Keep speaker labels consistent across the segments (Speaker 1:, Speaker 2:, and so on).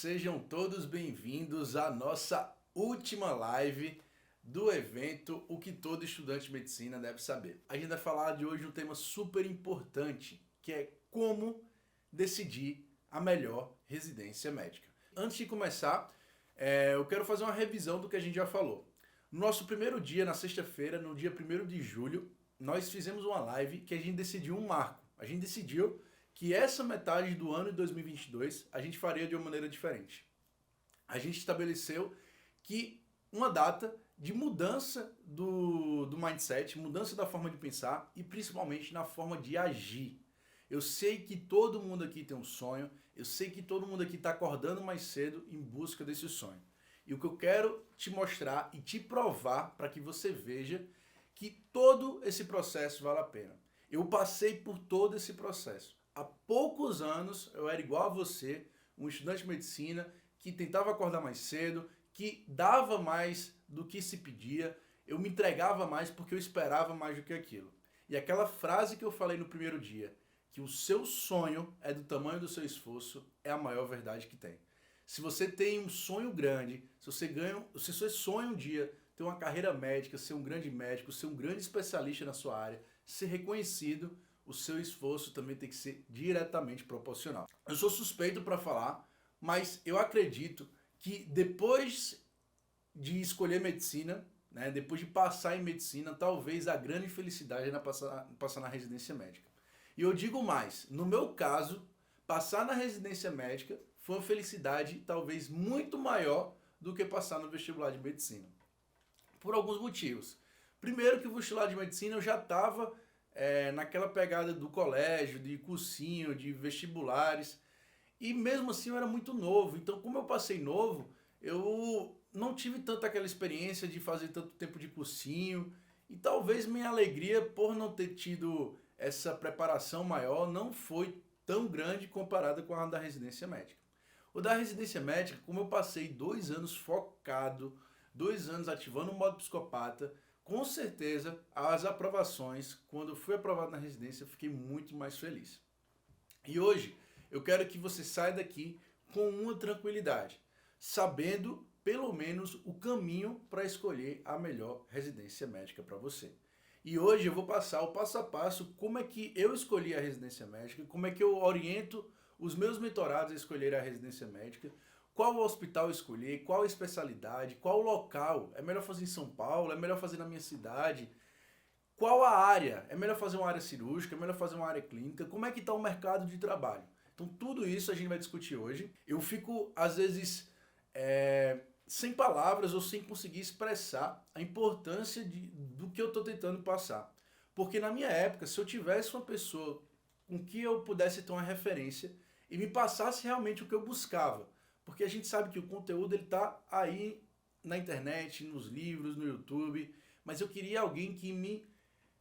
Speaker 1: sejam todos bem-vindos à nossa última live do evento O que todo estudante de medicina deve saber. A gente vai falar de hoje um tema super importante, que é como decidir a melhor residência médica. Antes de começar, eu quero fazer uma revisão do que a gente já falou. No nosso primeiro dia, na sexta-feira, no dia 1º de julho, nós fizemos uma live que a gente decidiu um marco. A gente decidiu que essa metade do ano de 2022 a gente faria de uma maneira diferente. A gente estabeleceu que uma data de mudança do mindset, mudança da forma de pensar e principalmente na forma de agir. Eu sei que todo mundo aqui tem um sonho, eu sei que todo mundo aqui está acordando mais cedo em busca desse sonho. E o que eu quero te mostrar e te provar para que você veja que todo esse processo vale a pena. Eu passei por todo esse processo. Há poucos anos eu era igual a você, um estudante de medicina que tentava acordar mais cedo, que dava mais do que se pedia, eu me entregava mais porque eu esperava mais do que aquilo. E aquela frase que eu falei no primeiro dia, que o seu sonho é do tamanho do seu esforço, é a maior verdade que tem. Se você tem um sonho grande, se você sonha um dia ter uma carreira médica, ser um grande médico, ser um grande especialista na sua área, ser reconhecido, o seu esforço também tem que ser diretamente proporcional. Eu sou suspeito para falar, mas eu acredito que depois de escolher medicina, depois de passar em medicina, talvez a grande felicidade é passar na residência médica. E eu digo mais, no meu caso, passar na residência médica foi uma felicidade talvez muito maior do que passar no vestibular de medicina. Por alguns motivos. Primeiro que o vestibular de medicina eu já estava naquela pegada do colégio, de cursinho, de vestibulares. E mesmo assim eu era muito novo. Então como eu passei novo, eu não tive tanta aquela experiência de fazer tanto tempo de cursinho. E talvez minha alegria por não ter tido essa preparação maior não foi tão grande comparada com a da residência médica. O da residência médica, como eu passei 2 anos focado, 2 anos ativando o modo psicopata, com certeza as aprovações, quando eu fui aprovado na residência, eu fiquei muito mais feliz. E hoje eu quero que você saia daqui com uma tranquilidade, sabendo pelo menos o caminho para escolher a melhor residência médica para você. E hoje eu vou passar o passo a passo como é que eu escolhi a residência médica, como é que eu oriento os meus mentorados a escolher a residência médica, qual hospital escolher, qual especialidade, qual local, é melhor fazer em São Paulo, é melhor fazer na minha cidade, qual a área, é melhor fazer uma área cirúrgica, é melhor fazer uma área clínica, como é que está o mercado de trabalho. Então tudo isso a gente vai discutir hoje. Eu fico às vezes sem palavras ou sem conseguir expressar a importância do que eu estou tentando passar. Porque na minha época, se eu tivesse uma pessoa com que eu pudesse ter uma referência e me passasse realmente o que eu buscava, porque a gente sabe que o conteúdo ele está aí na internet, nos livros, no YouTube, mas eu queria alguém que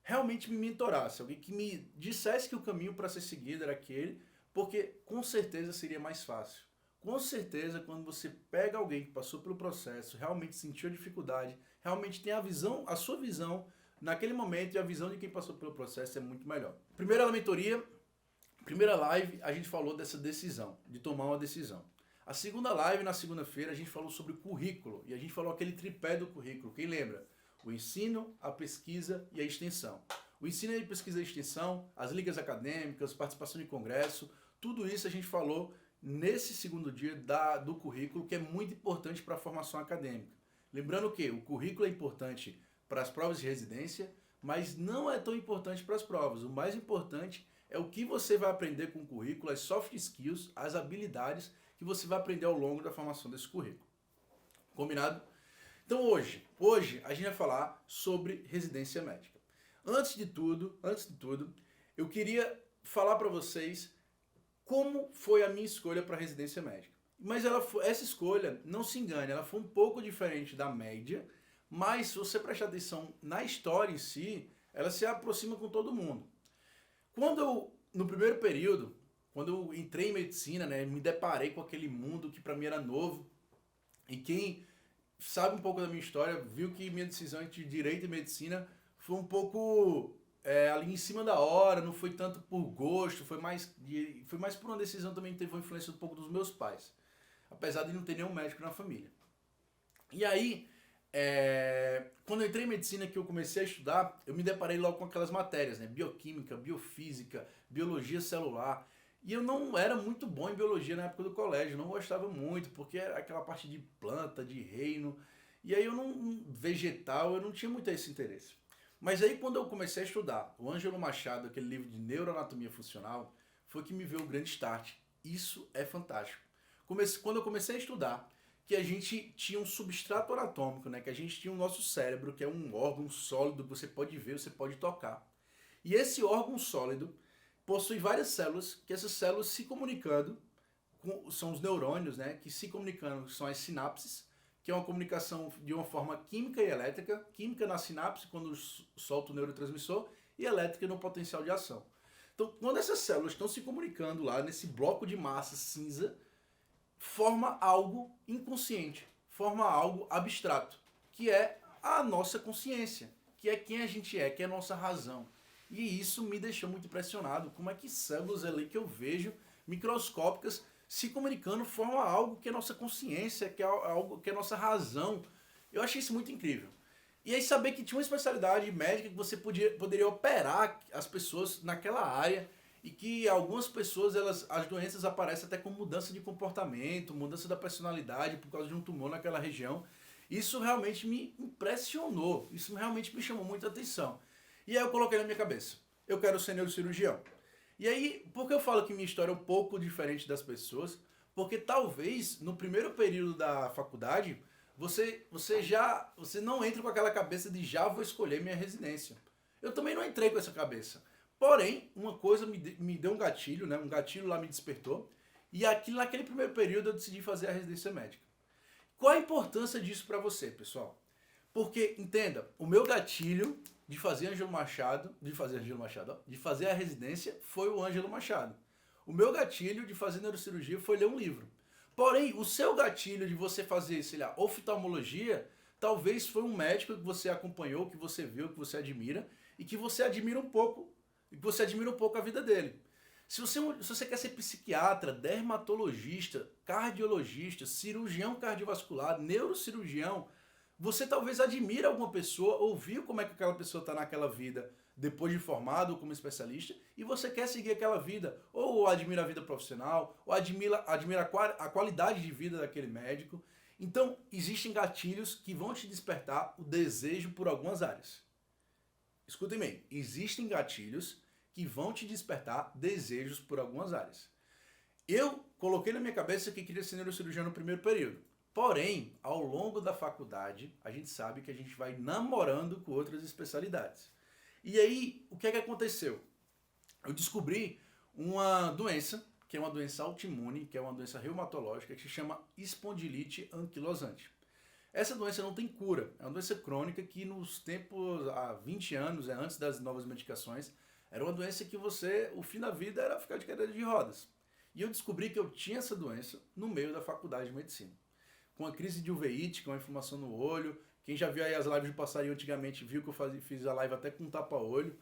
Speaker 1: realmente me mentorasse, alguém que me dissesse que o caminho para ser seguido era aquele, porque com certeza seria mais fácil. Com certeza, quando você pega alguém que passou pelo processo, realmente sentiu a dificuldade, realmente tem a sua visão naquele momento, e a visão de quem passou pelo processo é muito melhor. Primeira mentoria, primeira live, a gente falou dessa decisão, de tomar uma decisão. A segunda live, na segunda-feira, a gente falou sobre currículo, e a gente falou aquele tripé do currículo. Quem lembra? O ensino, a pesquisa e a extensão. O ensino, a pesquisa e a extensão, as ligas acadêmicas, participação em congresso, tudo isso a gente falou nesse segundo dia do currículo, que é muito importante para a formação acadêmica. Lembrando que o currículo é importante para as provas de residência, mas não é tão importante para as provas. O mais importante é o que você vai aprender com o currículo, as soft skills, as habilidades que você vai aprender ao longo da formação desse currículo. Combinado? Então hoje a gente vai falar sobre residência médica. Antes de tudo, eu queria falar para vocês como foi a minha escolha para residência médica. Mas essa escolha, não se engane, ela foi um pouco diferente da média, mas se você prestar atenção na história em si, ela se aproxima com todo mundo. No primeiro período, quando eu entrei em medicina, me deparei com aquele mundo que para mim era novo, e quem sabe um pouco da minha história viu que minha decisão entre direito e medicina foi um pouco ali em cima da hora, não foi tanto por gosto, foi mais por uma decisão também que teve uma influência um pouco dos meus pais. apesar de não ter nenhum médico na família. E aí, quando eu entrei em medicina, que eu comecei a estudar, eu me deparei logo com aquelas matérias, né? Bioquímica, biofísica, biologia celular. E eu não era muito bom em biologia na época do colégio, não gostava muito, porque era aquela parte de planta, de reino. E aí vegetal, eu não tinha muito esse interesse. Mas aí quando eu comecei a estudar o Ângelo Machado, aquele livro de neuroanatomia funcional, foi que me veio o grande start. Isso é fantástico. Quando eu comecei a estudar, que a gente tinha um substrato anatômico, né? Que a gente tinha o nosso cérebro, que é um órgão sólido que você pode ver, você pode tocar. E esse órgão sólido possui várias células, que essas células se comunicando, são os neurônios, né? Que se comunicando, são as sinapses, que é uma comunicação de uma forma química e elétrica. Química na sinapse, quando solta o neurotransmissor, e elétrica no potencial de ação. Então, quando essas células estão se comunicando lá, nesse bloco de massa cinza, forma algo inconsciente, forma algo abstrato, que é a nossa consciência, que é quem a gente é, que é a nossa razão. E isso me deixou muito impressionado, como é que células ali que eu vejo, microscópicas, se comunicando, formam algo que é nossa consciência, que é algo que é nossa razão. Eu achei isso muito incrível. E aí saber que tinha uma especialidade médica que você poderia operar as pessoas naquela área, e que algumas pessoas, as doenças aparecem até com mudança de comportamento, mudança da personalidade por causa de um tumor naquela região. Isso realmente me impressionou, isso realmente me chamou muita atenção. E aí eu coloquei na minha cabeça, eu quero ser neurocirurgião. E aí, por que eu falo que minha história é um pouco diferente das pessoas? Porque talvez no primeiro período da faculdade, você não entra com aquela cabeça de já vou escolher minha residência. Eu também não entrei com essa cabeça. Porém, uma coisa me deu um gatilho, né? Um gatilho lá me despertou. E naquele primeiro período eu decidi fazer a residência médica. Qual a importância disso para você, pessoal? Porque, entenda, o meu gatilho de fazer de fazer a residência foi o Ângelo Machado. O meu gatilho de fazer neurocirurgia foi ler um livro. Porém, o seu gatilho de você fazer, sei lá, oftalmologia, talvez foi um médico que você acompanhou, que você viu, que você admira, e que você admira um pouco a vida dele. Se você quer ser psiquiatra, dermatologista, cardiologista, cirurgião cardiovascular, neurocirurgião, você talvez admire alguma pessoa, ou viu como é que aquela pessoa está naquela vida depois de formado ou como especialista, e você quer seguir aquela vida, ou admira a vida profissional, ou admira a qualidade de vida daquele médico. Então, existem gatilhos que vão te despertar o desejo por algumas áreas. Escutem bem, existem gatilhos que vão te despertar desejos por algumas áreas. Eu coloquei na minha cabeça que queria ser neurocirurgião no primeiro período. Porém, ao longo da faculdade, a gente sabe que a gente vai namorando com outras especialidades. E aí, o que é que aconteceu? Eu descobri uma doença, que é uma doença autoimune, que é uma doença reumatológica, que se chama espondilite anquilosante. Essa doença não tem cura, é uma doença crônica que nos tempos, há 20 anos, antes das novas medicações, era uma doença que o fim da vida era ficar de cadeira de rodas. E eu descobri que eu tinha essa doença no meio da faculdade de medicina. Com a crise de uveíte, com a inflamação no olho, quem já viu aí as lives de passarinho antigamente viu que eu fiz a live até com tapa-olho,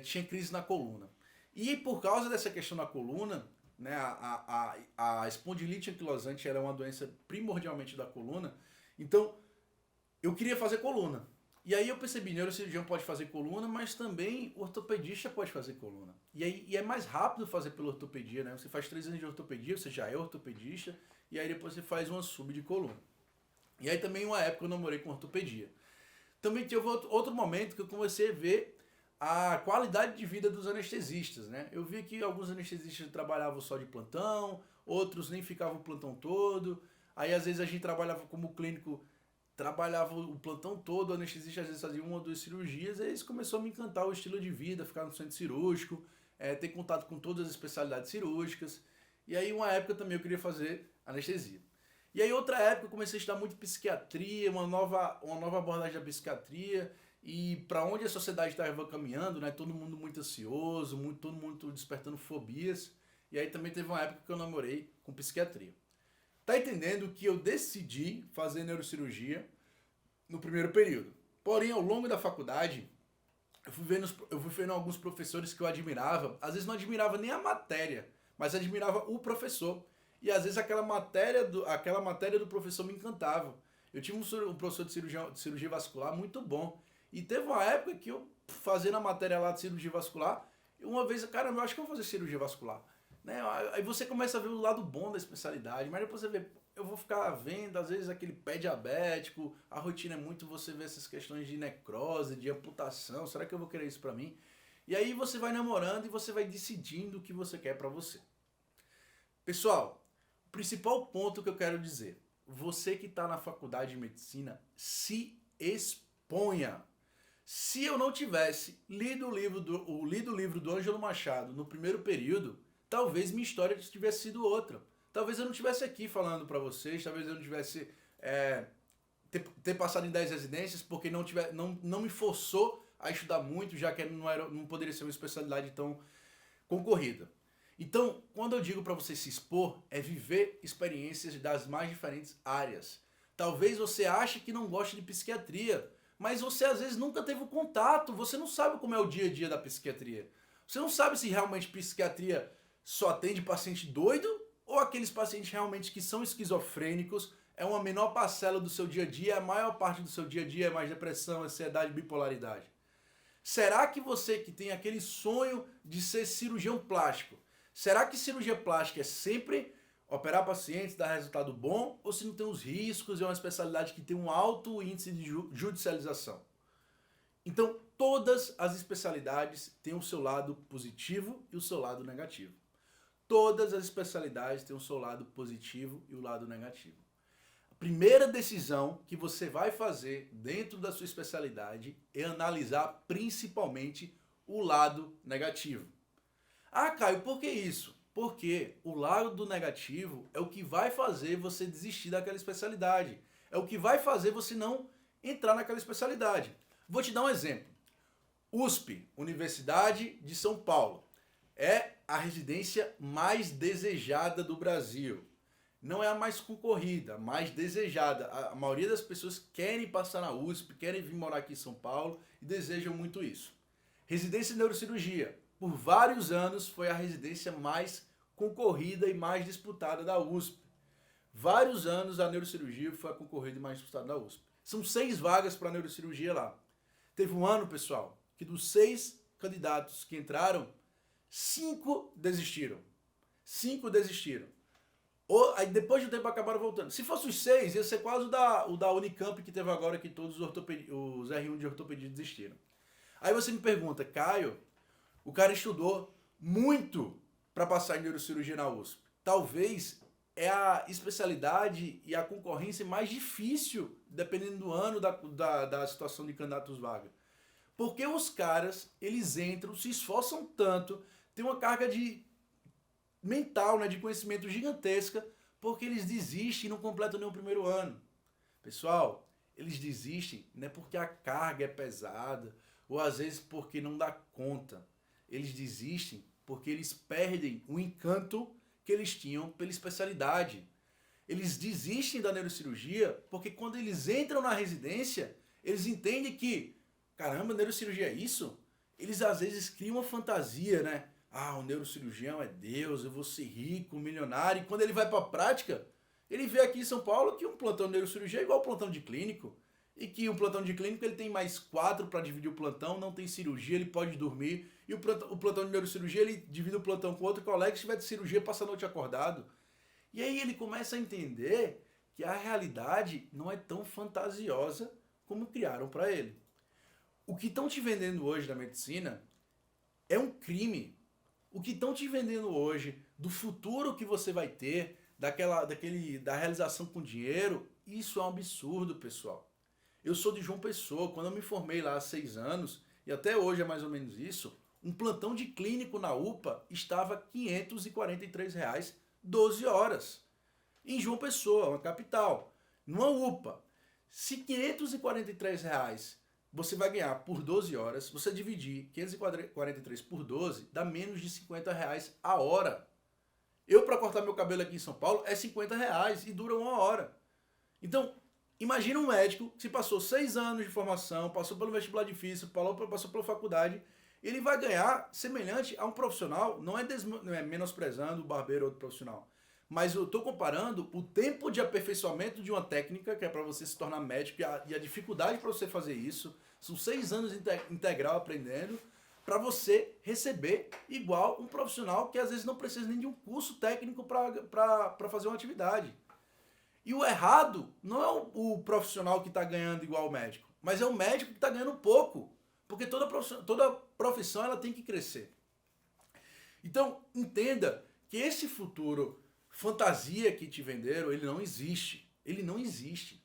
Speaker 1: tinha crise na coluna. E por causa dessa questão na coluna, né, a espondilite anquilosante era uma doença primordialmente da coluna, então eu queria fazer coluna. E aí eu percebi, neurocirurgião pode fazer coluna, mas também o ortopedista pode fazer coluna. E é mais rápido fazer pela ortopedia, né? Você faz 3 anos de ortopedia, você já é ortopedista, e aí depois você faz uma sub de coluna. E aí também uma época eu namorei com ortopedia. Também teve outro momento que eu comecei a ver a qualidade de vida dos anestesistas, né? Eu vi que alguns anestesistas trabalhavam só de plantão, outros nem ficavam o plantão todo. Aí às vezes a gente trabalhava como clínico, trabalhava o plantão todo, o anestesista às vezes fazia 1 ou 2 cirurgias, e aí isso começou a me encantar o estilo de vida, ficar no centro cirúrgico, ter contato com todas as especialidades cirúrgicas. E aí uma época também eu queria fazer anestesia. E aí outra época eu comecei a estudar muito psiquiatria, uma nova abordagem da psiquiatria, e para onde a sociedade estava caminhando, né? Todo mundo muito ansioso, todo mundo despertando fobias. E aí também teve uma época que eu namorei com psiquiatria. Tá entendendo que eu decidi fazer neurocirurgia no primeiro período. Porém, ao longo da faculdade, eu fui vendo alguns professores que eu admirava. Às vezes não admirava nem a matéria, mas admirava o professor. E às vezes aquela matéria do professor me encantava. Eu tive um professor de cirurgia vascular muito bom. E teve uma época que eu, fazendo a matéria lá de cirurgia vascular, uma vez, cara, eu acho que eu vou fazer cirurgia vascular. Né? Aí você começa a ver o lado bom da especialidade, mas depois você vê, eu vou ficar vendo, às vezes, aquele pé diabético, a rotina é muito você ver essas questões de necrose, de amputação, será que eu vou querer isso pra mim? E aí você vai namorando e você vai decidindo o que você quer pra você. Pessoal, o principal ponto que eu quero dizer, você que está na faculdade de medicina, se exponha. Se eu não tivesse lido o livro do Ângelo Machado no primeiro período, talvez minha história tivesse sido outra. Talvez eu não estivesse aqui falando para vocês, talvez eu não tivesse ter passado em 10 residências, porque não me forçou a estudar muito, já que não poderia ser uma especialidade tão concorrida. Então, quando eu digo para você se expor, é viver experiências das mais diferentes áreas. Talvez você ache que não goste de psiquiatria, mas você às vezes nunca teve o contato, você não sabe como é o dia a dia da psiquiatria. Você não sabe se realmente psiquiatria só atende paciente doido ou aqueles pacientes realmente que são esquizofrênicos, é uma menor parcela do seu dia a dia, a maior parte do seu dia a dia é mais depressão, ansiedade, bipolaridade. Será que você que tem aquele sonho de ser cirurgião plástico, será que cirurgia plástica é sempre operar pacientes, dar resultado bom, ou se não tem os riscos e é uma especialidade que tem um alto índice de judicialização? Então, todas as especialidades têm o seu lado positivo e o seu lado negativo. Todas as especialidades têm o seu lado positivo e o lado negativo. A primeira decisão que você vai fazer dentro da sua especialidade é analisar principalmente o lado negativo. Ah, Caio, por que isso? Porque o lado negativo é o que vai fazer você desistir daquela especialidade. É o que vai fazer você não entrar naquela especialidade. Vou te dar um exemplo. USP, Universidade de São Paulo, é a residência mais desejada do Brasil. Não é a mais concorrida, a mais desejada. A maioria das pessoas querem passar na USP, querem vir morar aqui em São Paulo e desejam muito isso. Residência de neurocirurgia. Por vários anos foi a residência mais concorrida e mais disputada da USP. Vários anos a neurocirurgia foi a concorrida e mais disputada da USP. São 6 vagas para neurocirurgia lá. Teve um ano, pessoal, que dos 6 candidatos que entraram, 5 desistiram. 5 desistiram. Aí depois de um tempo acabaram voltando. Se fosse os 6, ia ser quase o da Unicamp que teve agora, que todos os R1 de ortopedia desistiram. Aí você me pergunta, Caio, o cara estudou muito para passar em neurocirurgia na USP. Talvez é a especialidade e a concorrência mais difícil, dependendo do ano, da situação de candidatos vaga. Porque os caras, eles entram, se esforçam tanto, tem uma carga mental, né, de conhecimento gigantesca, porque eles desistem e não completam nem o primeiro ano. Pessoal, eles desistem não é porque a carga é pesada, ou às vezes porque não dá conta. Eles desistem porque eles perdem o encanto que eles tinham pela especialidade. Eles desistem da neurocirurgia porque quando eles entram na residência, eles entendem que, caramba, neurocirurgia é isso? Eles às vezes criam uma fantasia, né? Ah, o neurocirurgião é Deus, eu vou ser rico, milionário. E quando ele vai para a prática, ele vê aqui em São Paulo que um plantão de neurocirurgia é igual ao plantão de clínico. E que um plantão de clínico ele tem mais 4 para dividir o plantão, não tem cirurgia, ele pode dormir. E o plantão de neurocirurgia ele divide o plantão com outro colega, se tiver de cirurgia, passa a noite acordado. E aí ele começa a entender que a realidade não é tão fantasiosa como criaram para ele. O que estão te vendendo hoje da medicina é um crime. O que estão te vendendo hoje do futuro que você vai ter, da realização com dinheiro, isso é um absurdo, pessoal. Eu sou de João Pessoa, quando eu me formei lá há 6 anos, e até hoje é mais ou menos isso, um plantão de clínico na UPA estava R$ 543, 12 horas. Em João Pessoa, uma capital. Numa UPA, se R$ 543 você vai ganhar por 12 horas, você dividir 543 por 12, dá menos de R$50 a hora. Eu, para cortar meu cabelo aqui em São Paulo, é R$50 e dura 1 hora. Então, imagina um médico que se passou 6 anos de formação, passou pelo vestibular difícil, passou pela faculdade, ele vai ganhar semelhante a um profissional, não é menosprezando o barbeiro ou outro profissional, Mas eu estou comparando o tempo de aperfeiçoamento de uma técnica, que é para você se tornar médico, e a dificuldade para você fazer isso. São 6 anos integral aprendendo, para você receber igual um profissional que às vezes não precisa nem de um curso técnico para fazer uma atividade. E o errado não é o profissional que está ganhando igual o médico, mas é o médico que está ganhando pouco. Porque toda profissão ela tem que crescer. Então, entenda que esse futuro fantasia que te venderam, ele não existe. Ele não existe.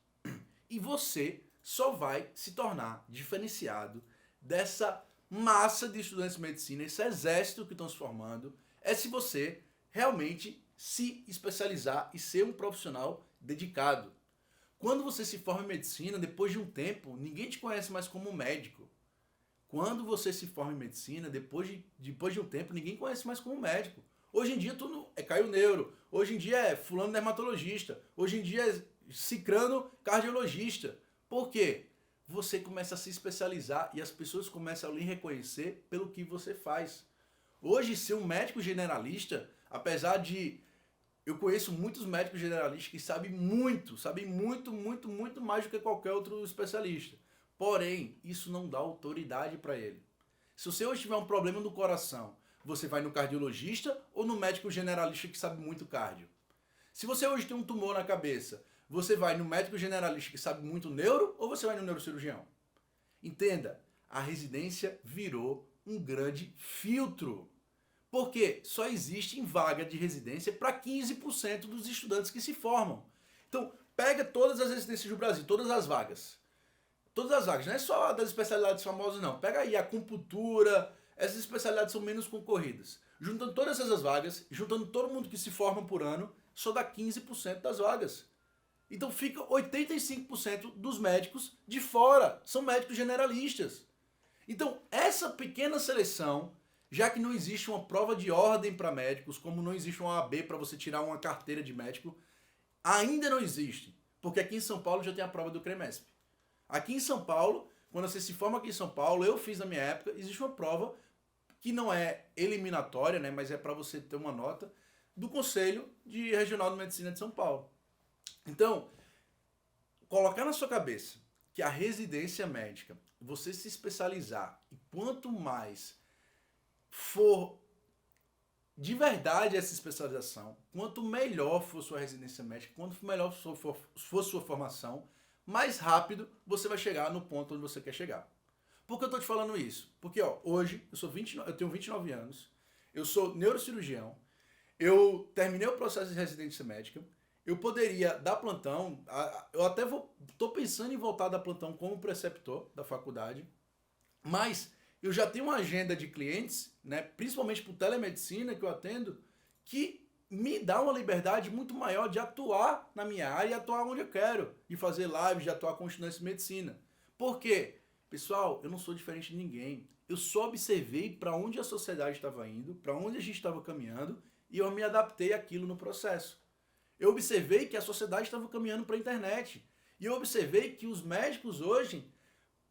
Speaker 1: E você só vai se tornar diferenciado dessa massa de estudantes de medicina, esse exército que estão se formando, é se você realmente se especializar e ser um profissional dedicado. Quando você se forma em medicina, depois de um tempo, ninguém te conhece mais como médico. Quando você se forma em medicina, depois de um tempo, ninguém conhece mais como médico. Hoje em dia tudo é Caio Neuro, hoje em dia é fulano dermatologista, hoje em dia é cicrano cardiologista. Por quê? Você começa a se especializar e as pessoas começam a lhe reconhecer pelo que você faz. Hoje, ser um médico generalista, apesar de... Eu conheço muitos médicos generalistas que sabem muito mais do que qualquer outro especialista. Porém, isso não dá autoridade para ele. Se você hoje tiver um problema no coração, você vai no cardiologista ou no médico generalista que sabe muito cardio? Se você hoje tem um tumor na cabeça, você vai no médico generalista que sabe muito neuro ou você vai no neurocirurgião? Entenda, a residência virou um grande filtro. Porque só existe vaga de residência para 15% dos estudantes que se formam. Então, pega todas as residências do Brasil, todas as vagas. Todas as vagas, não é só das especialidades famosas não. Pega aí a acupuntura, essas especialidades são menos concorridas. Juntando todas essas vagas, juntando todo mundo que se forma por ano, só dá 15% das vagas. Então fica 85% dos médicos de fora, são médicos generalistas. Então essa pequena seleção, já que não existe uma prova de ordem para médicos, como não existe uma OAB para você tirar uma carteira de médico, ainda não existe. Porque aqui em São Paulo já tem a prova do CREMESP. Aqui em São Paulo, quando você se forma aqui em São Paulo, eu fiz na minha época, existe uma prova que não é eliminatória, né, mas é para você ter uma nota, do Conselho Regional de Medicina de São Paulo. Então, colocar na sua cabeça que a residência médica, você se especializar, e quanto mais for de verdade essa especialização, quanto melhor for sua residência médica, quanto melhor for sua formação, mais rápido você vai chegar no ponto onde você quer chegar. Por que eu estou te falando isso? Porque hoje eu tenho 29 anos, eu sou neurocirurgião, eu terminei o processo de residência médica, eu poderia dar plantão, eu até estou pensando em voltar a dar plantão como preceptor da faculdade, mas eu já tenho uma agenda de clientes, né, principalmente por telemedicina que eu atendo, que me dá uma liberdade muito maior de atuar na minha área e atuar onde eu quero, de fazer lives, de atuar com estudantes de medicina. Por quê? Pessoal, eu não sou diferente de ninguém. Eu só observei para onde a sociedade estava indo, para onde a gente estava caminhando, e eu me adaptei àquilo no processo. Eu observei que a sociedade estava caminhando para a internet. E eu observei que os médicos hoje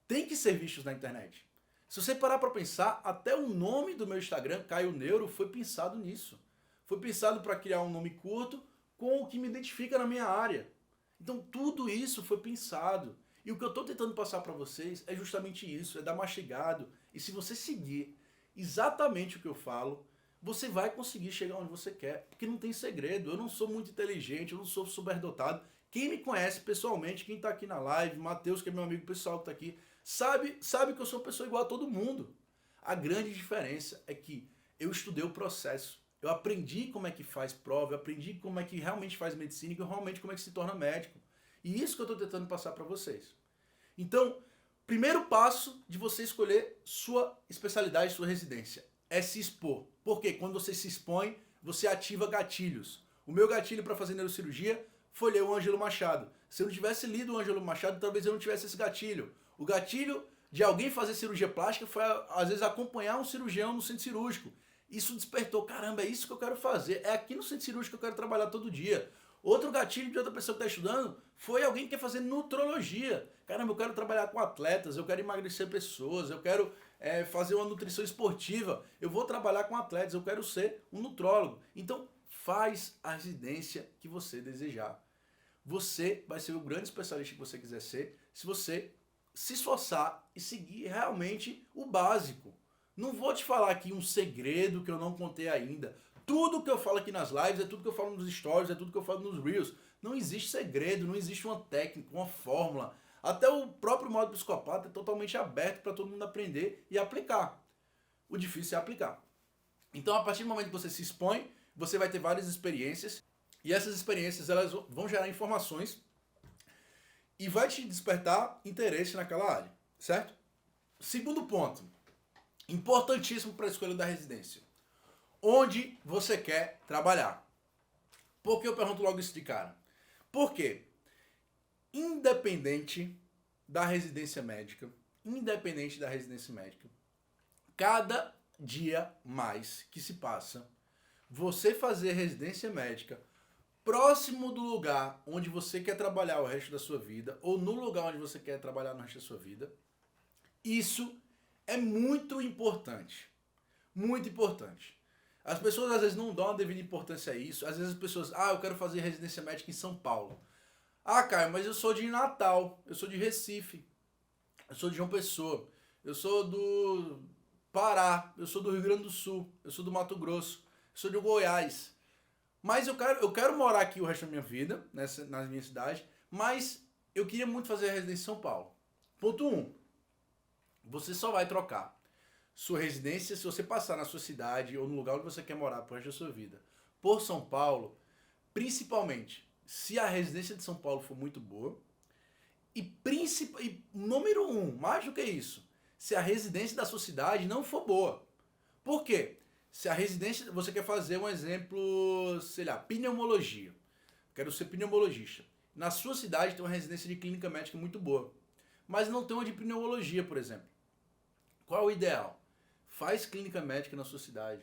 Speaker 1: têm que ser vistos na internet. Se você parar para pensar, até o nome do meu Instagram, Caio Neuro, foi pensado nisso. Foi pensado para criar um nome curto com o que me identifica na minha área. Então tudo isso foi pensado. E o que eu estou tentando passar para vocês é justamente isso, é dar mastigado. E se você seguir exatamente o que eu falo, você vai conseguir chegar onde você quer. Porque não tem segredo. Eu não sou muito inteligente, eu não sou superdotado. Quem me conhece pessoalmente, quem está aqui na live, Matheus, que é meu amigo pessoal que está aqui, sabe que eu sou uma pessoa igual a todo mundo. A grande diferença é que eu estudei o processo. Eu aprendi como é que faz prova, eu aprendi como é que realmente faz medicina e realmente como é que se torna médico. E isso que eu estou tentando passar para vocês. Então, primeiro passo de você escolher sua especialidade, sua residência, é se expor. Porque quando você se expõe, você ativa gatilhos. O meu gatilho para fazer neurocirurgia foi ler o Ângelo Machado. Se eu não tivesse lido o Ângelo Machado, talvez eu não tivesse esse gatilho. O gatilho de alguém fazer cirurgia plástica foi, às vezes, acompanhar um cirurgião no centro cirúrgico. Isso despertou, caramba, é isso que eu quero fazer. É aqui no centro cirúrgico que eu quero trabalhar todo dia. Outro gatilho de outra pessoa que está estudando foi alguém que quer fazer nutrologia. Caramba, eu quero trabalhar com atletas, eu quero emagrecer pessoas, eu quero fazer uma nutrição esportiva. Eu vou trabalhar com atletas, eu quero ser um nutrólogo. Então, faz a residência que você desejar. Você vai ser o grande especialista que você quiser ser se você se esforçar e seguir realmente o básico. Não vou te falar aqui um segredo que eu não contei ainda. Tudo que eu falo aqui nas lives é tudo que eu falo nos stories, é tudo que eu falo nos reels. Não existe segredo, não existe uma técnica, uma fórmula. Até o próprio modo psicopata é totalmente aberto para todo mundo aprender e aplicar. O difícil é aplicar. Então, a partir do momento que você se expõe, você vai ter várias experiências. E essas experiências elas vão gerar informações e vai te despertar interesse naquela área, certo? Segundo ponto, importantíssimo para a escolha da residência. Onde você quer trabalhar? Por que eu pergunto logo isso de cara? Porque, independente da residência médica, cada dia mais que se passa, você fazer residência médica próximo do lugar onde você quer trabalhar o resto da sua vida, ou no lugar onde você quer trabalhar no resto da sua vida, isso é muito importante. Muito importante. As pessoas às vezes não dão a devida importância a isso. Às vezes as pessoas, eu quero fazer residência médica em São Paulo. Caio, mas eu sou de Natal, eu sou de Recife, eu sou de João Pessoa, eu sou do Pará, eu sou do Rio Grande do Sul, eu sou do Mato Grosso, eu sou de Goiás. Mas eu quero morar aqui o resto da minha vida, na minha cidade, mas eu queria muito fazer a residência em São Paulo. Ponto 1. Você só vai trocar sua residência se você passar na sua cidade ou no lugar onde você quer morar pro resto da sua vida por São Paulo, principalmente se a residência de São Paulo for muito boa e número 1, mais do que isso, se a residência da sua cidade não for boa. Por quê? Se a residência, você quer fazer um exemplo, sei lá, pneumologia. Quero ser pneumologista. Na sua cidade tem uma residência de clínica médica muito boa, mas não tem uma de pneumologia, por exemplo. Qual é o ideal? Faz clínica médica na sua cidade.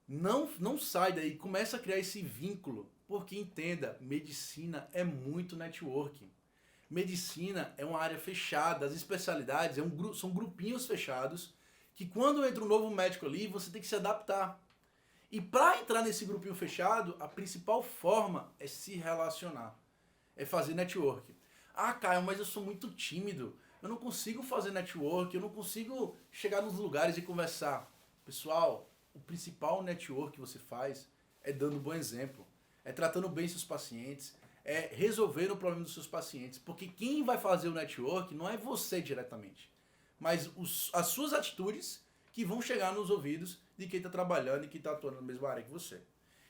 Speaker 1: Não sai daí, começa a criar esse vínculo, porque entenda, medicina é muito networking. Medicina é uma área fechada, as especialidades são grupinhos fechados, que quando entra um novo médico ali, você tem que se adaptar. E para entrar nesse grupinho fechado, a principal forma é se relacionar, é fazer network. Caio, mas eu sou muito tímido, eu não consigo fazer network, eu não consigo chegar nos lugares e conversar. Pessoal, o principal network que você faz é dando um bom exemplo, é tratando bem seus pacientes, é resolvendo o problema dos seus pacientes, porque quem vai fazer o network não é você diretamente, mas as suas atitudes que vão chegar nos ouvidos de quem está trabalhando e que está atuando na mesma área que você.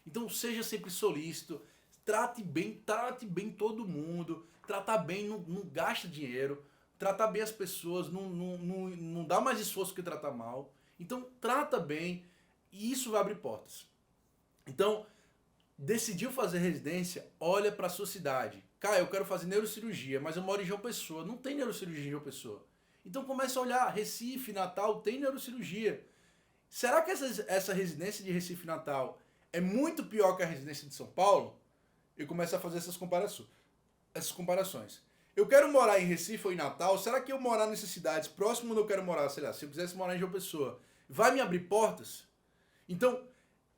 Speaker 1: Então seja sempre solícito, trate bem todo mundo, tratar bem, não gasta dinheiro, tratar bem as pessoas, não dá mais esforço que tratar mal. Então trata bem e isso vai abrir portas. Então, decidiu fazer residência, olha para a sua cidade. Cara, eu quero fazer neurocirurgia, mas eu moro em João Pessoa, não tem neurocirurgia em João Pessoa. Então começa a olhar, Recife, Natal, tem neurocirurgia. Será que essa residência de Recife e Natal é muito pior que a residência de São Paulo? Eu começo a fazer essas comparações. Eu quero morar em Recife ou em Natal, será que eu morar nessas cidades próximo onde eu quero morar, sei lá, se eu quisesse morar em João Pessoa, vai me abrir portas? Então,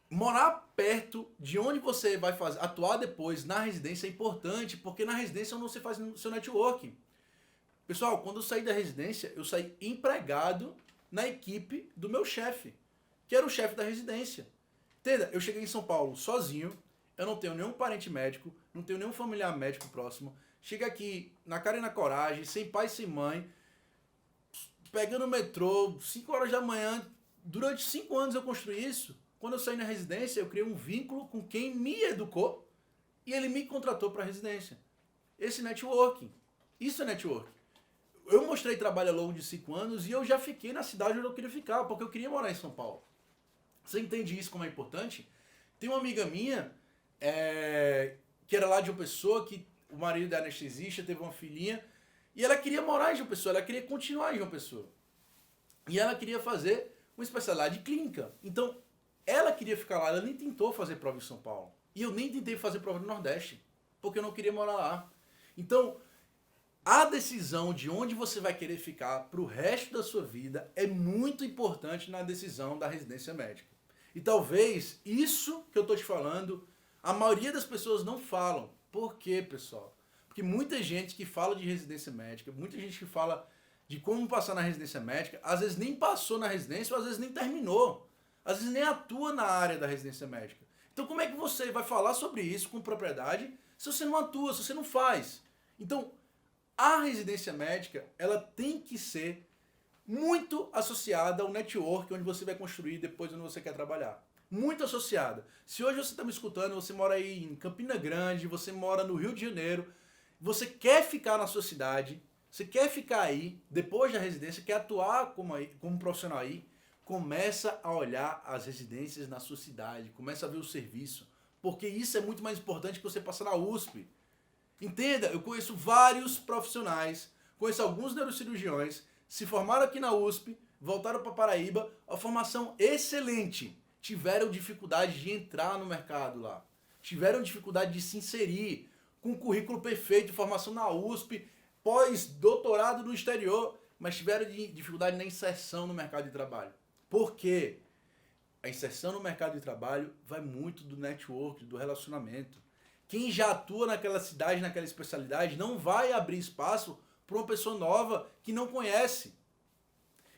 Speaker 1: morar perto de onde você vai atuar depois na residência é importante, porque na residência é onde você faz o seu networking. Pessoal, quando eu saí da residência, eu saí empregado na equipe do meu chefe, que era o chefe da residência. Entenda? Eu cheguei em São Paulo sozinho, eu não tenho nenhum parente médico, não tenho nenhum familiar médico próximo. Chego aqui na cara e na coragem, sem pai e sem mãe, pegando o metrô, 5 horas da manhã. Durante 5 anos eu construí isso. Quando eu saí na residência, eu criei um vínculo com quem me educou e ele me contratou para a residência. Esse networking. Isso é networking. Eu mostrei trabalho ao longo de 5 anos e eu já fiquei na cidade onde eu queria ficar, porque eu queria morar em São Paulo. Você entende isso como é importante? Tem uma amiga minha, que era lá de uma pessoa, que o marido da anestesista teve uma filhinha, e ela queria morar em João Pessoa, ela queria continuar em João Pessoa. E ela queria fazer uma especialidade clínica. Então, ela queria ficar lá, ela nem tentou fazer prova em São Paulo. E eu nem tentei fazer prova no Nordeste, porque eu não queria morar lá. Então, a decisão de onde você vai querer ficar para o resto da sua vida é muito importante na decisão da residência médica. E talvez isso que eu tô te falando, a maioria das pessoas não falam. Por quê, pessoal? Porque muita gente que fala de residência médica, muita gente que fala de como passar na residência médica, às vezes nem passou na residência ou às vezes nem terminou. Às vezes nem atua na área da residência médica. Então como é que você vai falar sobre isso com propriedade se você não atua, se você não faz? Então, a residência médica, ela tem que ser muito associada ao network onde você vai construir depois onde você quer trabalhar. Muito associada. Se hoje você está me escutando, você mora aí em Campina Grande, você mora no Rio de Janeiro, você quer ficar na sua cidade, você quer ficar aí, depois da residência, quer atuar como profissional aí, começa a olhar as residências na sua cidade, começa a ver o serviço, porque isso é muito mais importante que você passar na USP. Entenda, eu conheço vários profissionais, conheço alguns neurocirurgiões, se formaram aqui na USP, voltaram para Paraíba, a formação excelente, tiveram dificuldade de entrar no mercado lá, tiveram dificuldade de se inserir, com currículo perfeito, formação na USP, pós-doutorado no exterior, mas tiveram dificuldade na inserção no mercado de trabalho. Por quê? A inserção no mercado de trabalho vai muito do network, do relacionamento. Quem já atua naquela cidade, naquela especialidade, não vai abrir espaço para uma pessoa nova que não conhece.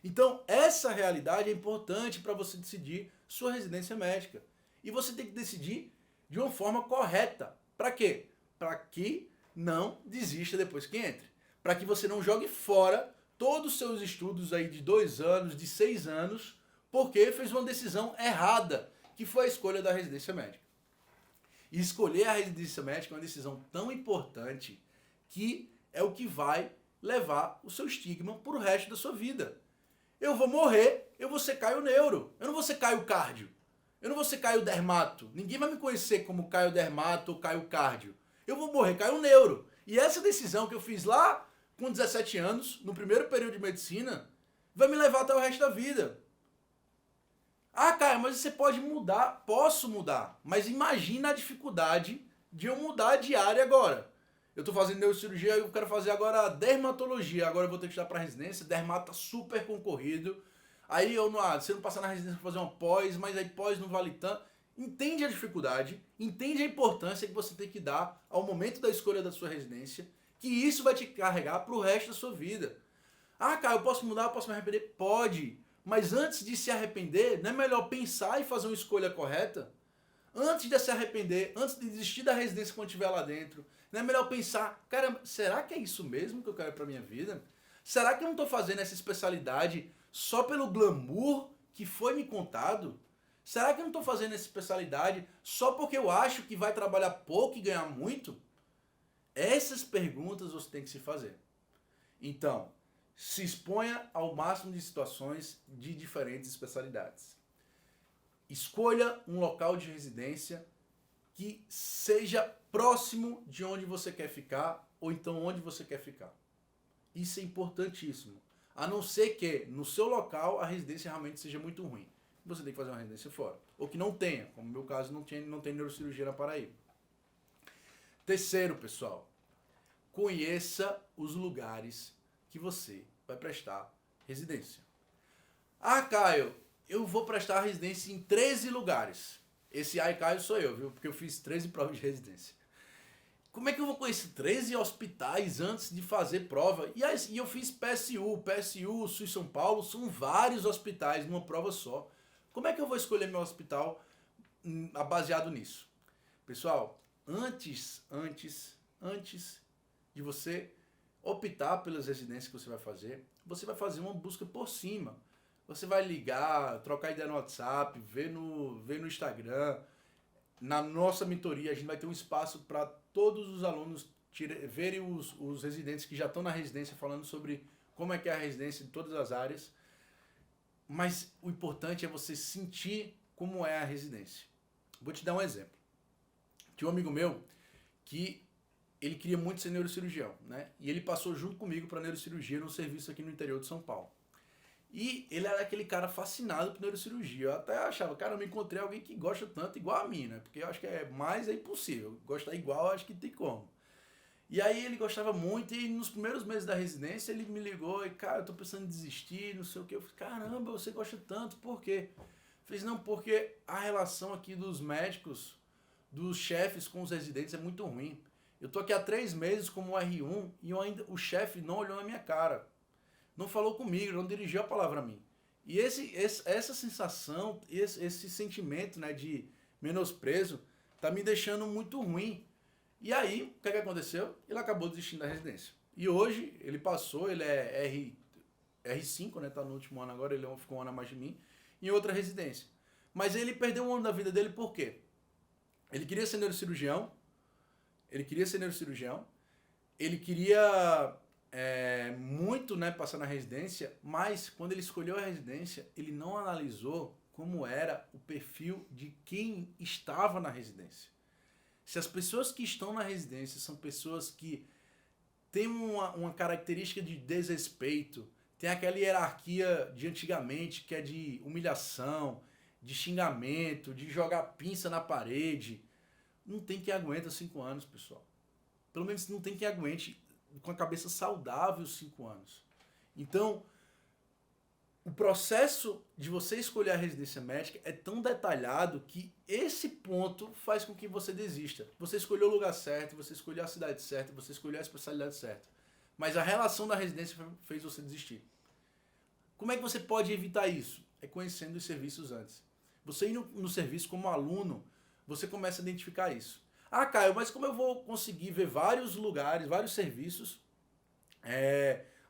Speaker 1: Então, essa realidade é importante para você decidir sua residência médica. E você tem que decidir de uma forma correta. Para quê? Para que não desista depois que entre. Para que você não jogue fora todos os seus estudos aí de 2 anos, de 6 anos, porque fez uma decisão errada, que foi a escolha da residência médica. E escolher a residência médica é uma decisão tão importante que é o que vai levar o seu estigma para o resto da sua vida. Eu vou morrer, eu vou ser Caio Neuro, eu não vou ser Caio Cardio, eu não vou ser Caio Dermato, ninguém vai me conhecer como Caio Dermato ou Caio Cardio. Eu vou morrer Caio Neuro. E essa decisão que eu fiz lá com 17 anos, no primeiro período de medicina, vai me levar até o resto da vida. Ah, Caio, mas você pode mudar. Posso mudar, mas imagina a dificuldade de eu mudar de área agora. Eu tô fazendo neurocirurgia, eu quero fazer agora dermatologia. Agora eu vou ter que estudar para residência. Dermato tá super concorrido. Aí eu não, você não passa na residência para fazer uma pós, mas aí pós não vale tanto. Entende a dificuldade, entende a importância que você tem que dar ao momento da escolha da sua residência, que isso vai te carregar para o resto da sua vida. Ah, cara, eu posso mudar, eu posso me arrepender? Pode. Mas antes de se arrepender, não é melhor pensar e fazer uma escolha correta? Antes de se arrepender, antes de desistir da residência quando estiver lá dentro, não é melhor pensar, cara, será que é isso mesmo que eu quero para minha vida? Será que eu não estou fazendo essa especialidade só pelo glamour que foi me contado? Será que eu não estou fazendo essa especialidade só porque eu acho que vai trabalhar pouco e ganhar muito? Essas perguntas você tem que se fazer. Então, se exponha ao máximo de situações de diferentes especialidades. Escolha um local de residência que seja próximo de onde você quer ficar ou então onde você quer ficar. Isso é importantíssimo. A não ser que no seu local a residência realmente seja muito ruim. Você tem que fazer uma residência fora. Ou que não tenha, como no meu caso não tem neurocirurgia na Paraíba. Terceiro, pessoal, conheça os lugares que você vai prestar residência. Ah, Caio, eu vou prestar residência em 13 lugares. Esse ai, Caio, sou eu, viu? Porque eu fiz 13 provas de residência. Como é que eu vou conhecer 13 hospitais antes de fazer prova? E eu fiz PSU, Sul São Paulo, são vários hospitais numa prova só. Como é que eu vou escolher meu hospital baseado nisso? Pessoal, antes de você optar pelas residências que você vai fazer uma busca por cima. Você vai ligar, trocar ideia no WhatsApp, ver no Instagram. Na nossa mentoria, a gente vai ter um espaço para todos os alunos verem os residentes que já estão na residência falando sobre como é que é a residência em todas as áreas. Mas o importante é você sentir como é a residência. Vou te dar um exemplo. Tinha um amigo meu que ele queria muito ser neurocirurgião, né? E ele passou junto comigo para neurocirurgia no serviço aqui no interior de São Paulo. E ele era aquele cara fascinado por neurocirurgia. Eu até achava, cara, eu me encontrei alguém que gosta tanto igual a mim, né? Porque eu acho que é impossível. Gostar igual, eu acho que tem como. E aí ele gostava muito e nos primeiros meses da residência ele me ligou e, cara, eu tô pensando em desistir, não sei o que. Eu falei, caramba, você gosta tanto, por quê? Eu Fez, não, porque a relação aqui dos médicos, dos chefes com os residentes é muito ruim. Eu tô aqui há 3 meses como R1 e o chefe não olhou na minha cara. Não falou comigo, não dirigiu a palavra a mim. E essa sensação, esse sentimento, né, de menosprezo tá me deixando muito ruim. E aí, o que aconteceu? Ele acabou desistindo da residência. E hoje, ele passou, ele é R5, né, tá no último ano agora, ele ficou um ano a mais de mim, em outra residência. Mas ele perdeu um ano da vida dele por quê? Ele queria ser neurocirurgião, ele queria muito, né, passar na residência, mas quando ele escolheu a residência, ele não analisou como era o perfil de quem estava na residência. Se as pessoas que estão na residência são pessoas que têm uma característica de desrespeito, tem aquela hierarquia de antigamente, que é de humilhação, de xingamento, de jogar pinça na parede, não tem quem aguenta 5 anos, pessoal. Pelo menos não tem quem aguente com a cabeça saudável 5 anos. Então, o processo de você escolher a residência médica é tão detalhado que esse ponto faz com que você desista. Você escolheu o lugar certo, você escolheu a cidade certa, você escolheu a especialidade certa. Mas a relação da residência fez você desistir. Como é que você pode evitar isso? É conhecendo os serviços antes. Você indo no serviço como aluno, você começa a identificar isso. Ah, Caio, mas como eu vou conseguir ver vários lugares, vários serviços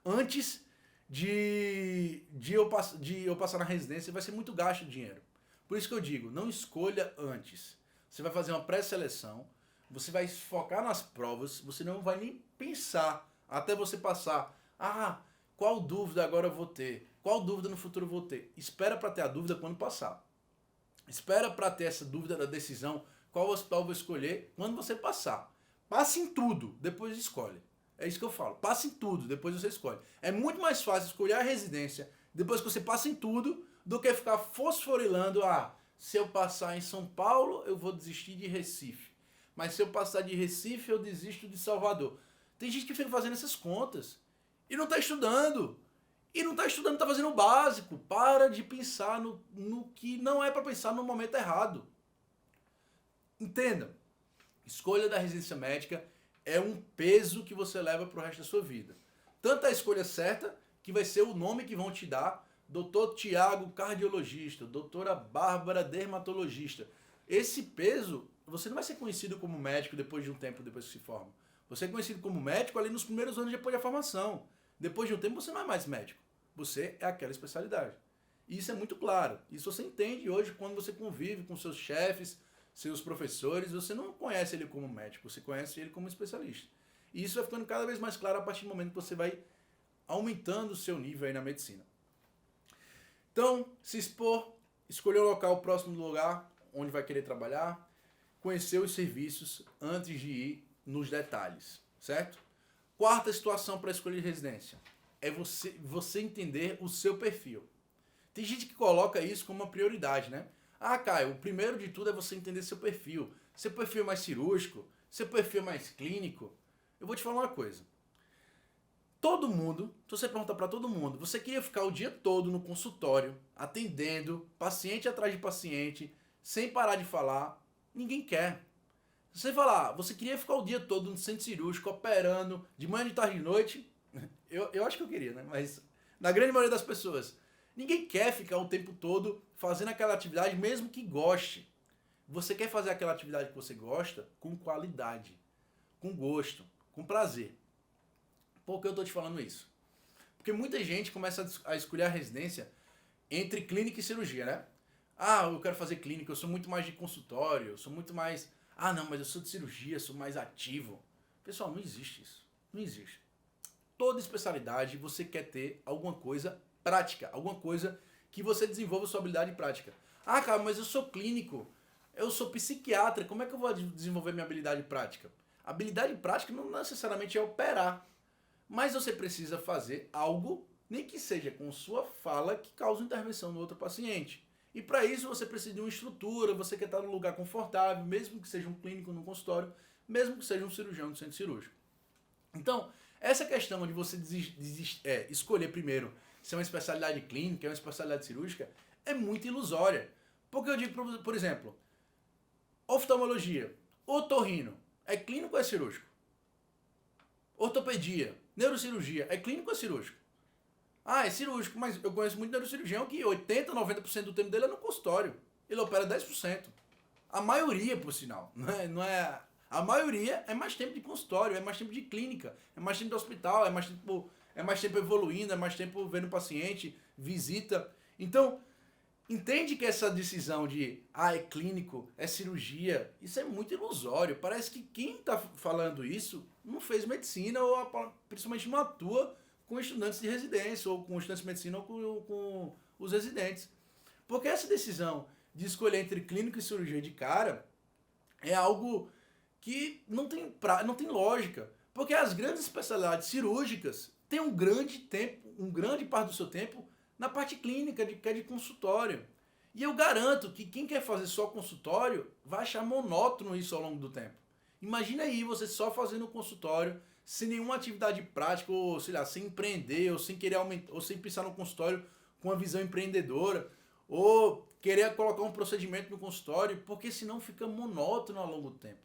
Speaker 1: antes de eu passar na residência? Vai ser muito gasto de dinheiro. Por isso que eu digo, não escolha antes. Você vai fazer uma pré-seleção, você vai focar nas provas, você não vai nem pensar até você passar. Ah, qual dúvida agora eu vou ter? Qual dúvida no futuro eu vou ter? Espera para ter a dúvida quando passar. Espera para ter essa dúvida da decisão, qual hospital eu vou escolher, quando você passar. Passe em tudo, depois escolhe. É isso que eu falo. Passe em tudo, depois você escolhe. É muito mais fácil escolher a residência depois que você passa em tudo do que ficar fosforilando. Ah, se eu passar em São Paulo, eu vou desistir de Recife. Mas se eu passar de Recife, eu desisto de Salvador. Tem gente que fica fazendo essas contas e não está estudando. E não está estudando, está fazendo o básico. Para de pensar no que não é para pensar no momento errado. Entenda. Escolha da residência médica é um peso que você leva para o resto da sua vida. Tanto a escolha certa, que vai ser o nome que vão te dar, Dr. Tiago, cardiologista, doutora Bárbara, dermatologista. Esse peso, você não vai ser conhecido como médico depois de um tempo, depois que se forma. Você é conhecido como médico ali nos primeiros anos depois da formação. Depois de um tempo você não é mais médico. Você é aquela especialidade. E isso é muito claro. Isso você entende hoje quando você convive com seus chefes, seus professores. Você não conhece ele como médico, você conhece ele como especialista. E isso vai ficando cada vez mais claro a partir do momento que você vai aumentando o seu nível aí na medicina. Então, se expor, escolher o local próximo do lugar onde vai querer trabalhar, conhecer os serviços antes de ir nos detalhes, certo? Quarta situação para escolher residência é você entender o seu perfil. Tem gente que coloca isso como uma prioridade, né? Ah, Caio, o primeiro de tudo é você entender seu perfil. Seu perfil é mais cirúrgico, seu perfil é mais clínico. Eu vou te falar uma coisa. Todo mundo, se você perguntar para todo mundo, você queria ficar o dia todo no consultório, atendendo, paciente atrás de paciente, sem parar de falar? Ninguém quer. Se você falar, você queria ficar o dia todo no centro cirúrgico, operando, de manhã, de tarde, de noite? Eu acho que eu queria, né? Mas na grande maioria das pessoas, ninguém quer ficar o tempo todo fazendo aquela atividade, mesmo que goste. Você quer fazer aquela atividade que você gosta com qualidade, com gosto, com prazer. Por que eu estou te falando isso? Porque muita gente começa a escolher a residência entre clínica e cirurgia, né? Ah, eu quero fazer clínica, eu sou muito mais de consultório, eu sou muito mais... Ah, não, mas eu sou de cirurgia, sou mais ativo. Pessoal, não existe isso. Não existe. Toda especialidade você quer ter alguma coisa prática, alguma coisa que você desenvolva sua habilidade prática. Ah, cara, mas eu sou clínico, eu sou psiquiatra, como é que eu vou desenvolver minha habilidade prática? A habilidade prática não necessariamente é operar, mas você precisa fazer algo, nem que seja com sua fala, que cause intervenção no outro paciente. E para isso você precisa de uma estrutura, você quer estar num lugar confortável, mesmo que seja um clínico no consultório, mesmo que seja um cirurgião no centro cirúrgico. Então, essa questão de você escolher primeiro se é uma especialidade clínica, é uma especialidade cirúrgica, é muito ilusória. Porque eu digo, por exemplo, oftalmologia, otorrino, é clínico ou é cirúrgico? Ortopedia, neurocirurgia, é clínico ou é cirúrgico? Ah, é cirúrgico, mas eu conheço muito neurocirurgião que 80, 90% do tempo dele é no consultório. Ele opera 10%. A maioria, por sinal, não é. A maioria é mais tempo de consultório, é mais tempo de clínica, é mais tempo de hospital, é mais tempo evoluindo, é mais tempo vendo o paciente, visita. Então, entende que essa decisão de é clínico, é cirurgia, isso é muito ilusório. Parece que quem está falando isso não fez medicina ou principalmente não atua com estudantes de residência ou com estudantes de medicina ou com os residentes. Porque essa decisão de escolher entre clínico e cirurgia de cara é algo que não tem lógica. Porque as grandes especialidades cirúrgicas têm um grande parte do seu tempo na parte clínica, que é de consultório. E eu garanto que quem quer fazer só consultório vai achar monótono isso ao longo do tempo. Imagina aí você só fazendo consultório, sem nenhuma atividade prática, ou sei lá, sem empreender, ou sem querer aumentar, ou sem pensar no consultório com uma visão empreendedora, ou querer colocar um procedimento no consultório, porque senão fica monótono ao longo do tempo.